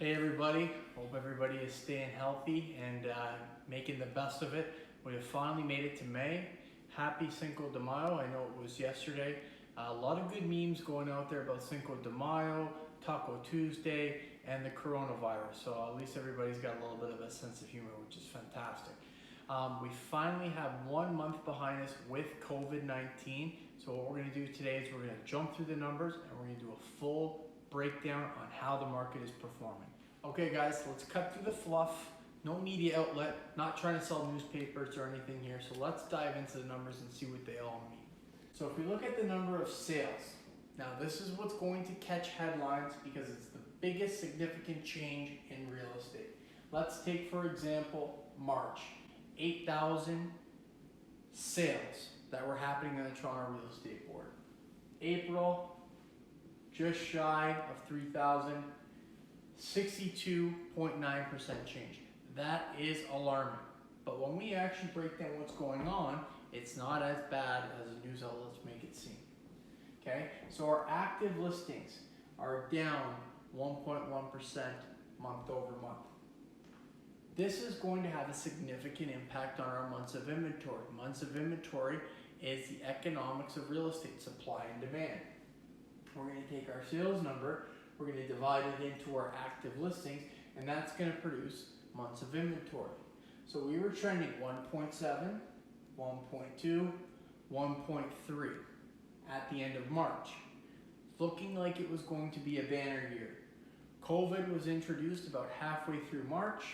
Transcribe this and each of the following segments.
Hey everybody, hope everybody is staying healthy and making the best of it. We have finally made it to May. Happy Cinco de Mayo. I know it was yesterday. A lot of good memes going out there about Cinco de Mayo, Taco Tuesday, and the coronavirus. So at least everybody's got a little bit of a sense of humor, which is fantastic. We finally have 1 month behind us with COVID-19. So what we're going to do today is we're going to jump through the numbers and we're going to do a full breakdown on how the market is performing. Okay guys, let's cut through the fluff. No media outlet, not trying to sell newspapers or anything here. So let's dive into the numbers and see what they all mean. So if we look at the number of sales, now this is what's going to catch headlines because it's the biggest significant change in real estate. Let's take for example, March, 8,000 sales that were happening on the Toronto Real Estate Board. April, just shy of 3,000, 62.9% change. That is alarming. But when we actually break down what's going on, it's not as bad as the news outlets make it seem. Okay, so our active listings are down 1.1% month over month. This is going to have a significant impact on our months of inventory. Months of inventory is the economics of real estate, supply and demand. We're going to take our sales number, we're going to divide it into our active listings, and that's going to produce months of inventory. So we were trending 1.7, 1.2, 1.3 at the end of March, looking like it was going to be a banner year. COVID was introduced about halfway through March.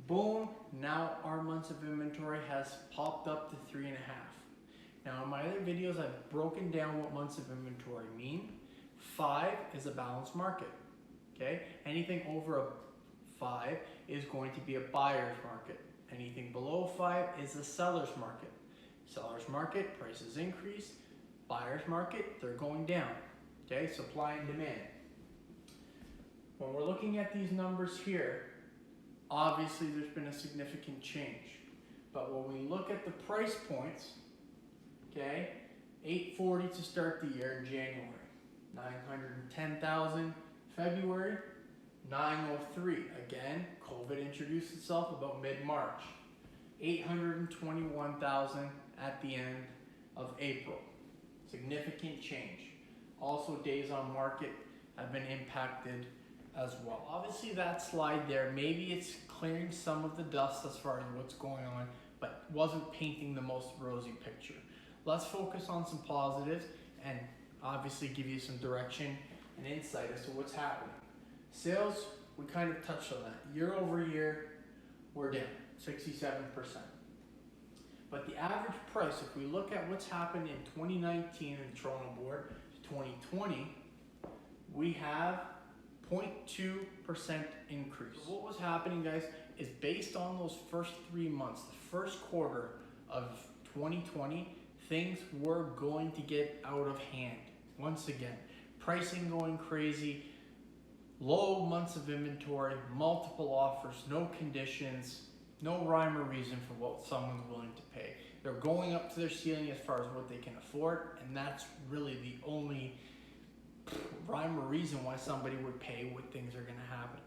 Boom, now our months of inventory has popped up to 3.5. Now in my other videos, I've broken down what months of inventory mean. 5 is a balanced market, okay? Anything over a 5 is going to be a buyer's market. Anything below 5 is a seller's market. Seller's market, prices increase. Buyer's market, they're going down, okay? Supply and demand. When we're looking at these numbers here, obviously there's been a significant change. But when we look at the price points, okay, 840 to start the year in January. 910,000 February, 903. Again, COVID introduced itself about mid-March. 821,000 at the end of April. Significant change. Also, days on market have been impacted as well. Obviously, that slide there, maybe it's clearing some of the dust as far as what's going on, but wasn't painting the most rosy picture. Let's focus on some positives and obviously give you some direction and insight as to what's happening. Sales, we kind of touched on that. Year over year, we're down 67%. But the average price, if we look at what's happened in 2019 in the Toronto Board to 2020, we have 0.2% increase. So what was happening, guys, is based on those first 3 months, the first quarter of 2020, things were going to get out of hand. Once again, pricing going crazy, low months of inventory, multiple offers, no conditions, no rhyme or reason for what someone's willing to pay. They're going up to their ceiling as far as what they can afford, and that's really the only rhyme or reason why somebody would pay what things are going to happen.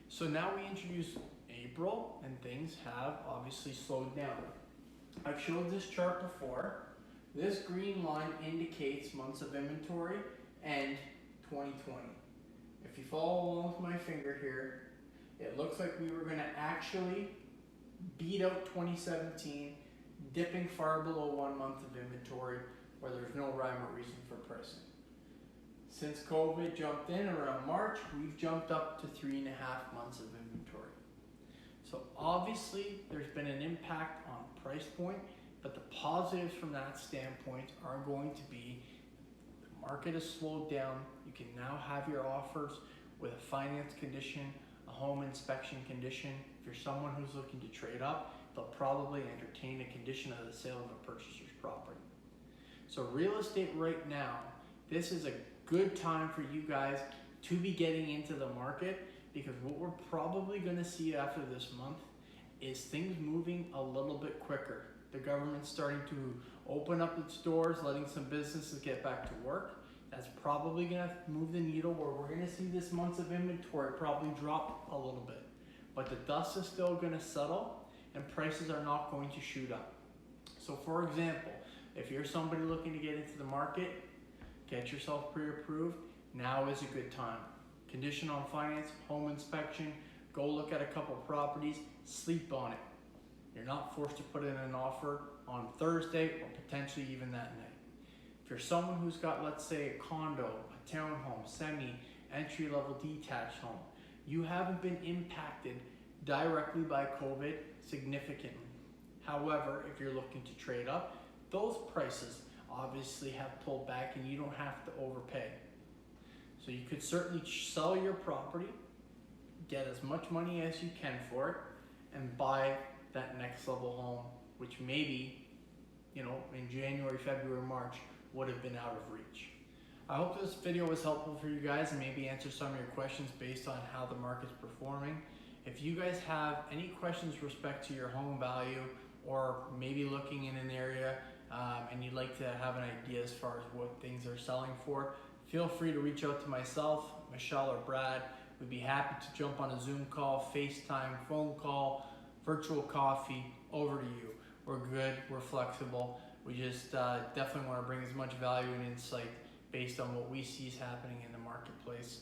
So now we introduce April, and things have obviously slowed down. I've showed this chart before. This green line indicates months of inventory and 2020. If you follow along with my finger here, it looks like we were going to actually beat out 2017, dipping far below 1 month of inventory where there's no rhyme or reason for pricing. Since COVID jumped in around March, we've jumped up to 3.5 months of inventory. So obviously there's been an impact on price point, but the positives from that standpoint are going to be the market has slowed down. You can now have your offers with a finance condition, a home inspection condition. If you're someone who's looking to trade up, they'll probably entertain a condition of the sale of a purchaser's property. So real estate right now, this is a good time for you guys to be getting into the market, because what we're probably going to see after this month is things moving a little bit quicker. The government's starting to open up its doors, letting some businesses get back to work. That's probably gonna move the needle where we're gonna see this months of inventory probably drop a little bit. But the dust is still gonna settle and prices are not going to shoot up. So for example, if you're somebody looking to get into the market, get yourself pre-approved, now is a good time. Condition on finance, home inspection, go look at a couple properties, sleep on it. You're not forced to put in an offer on Thursday or potentially even that night. If you're someone who's got, let's say, a condo, a townhome, semi, entry-level detached home, you haven't been impacted directly by COVID significantly. However, if you're looking to trade up, those prices obviously have pulled back and you don't have to overpay. So you could certainly sell your property, get as much money as you can for it, and buy that next level home, which maybe, in January, February, March, would have been out of reach. I hope this video was helpful for you guys and maybe answer some of your questions based on how the market's performing. If you guys have any questions with respect to your home value or maybe looking in an area and you'd like to have an idea as far as what things are selling for, feel free to reach out to myself, Michelle, or Brad. We'd be happy to jump on a Zoom call, FaceTime, phone call, virtual coffee, over to you. We're good, we're flexible. We just definitely want to bring as much value and insight based on what we see is happening in the marketplace.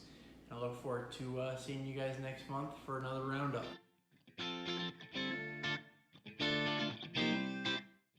And I look forward to seeing you guys next month for another roundup.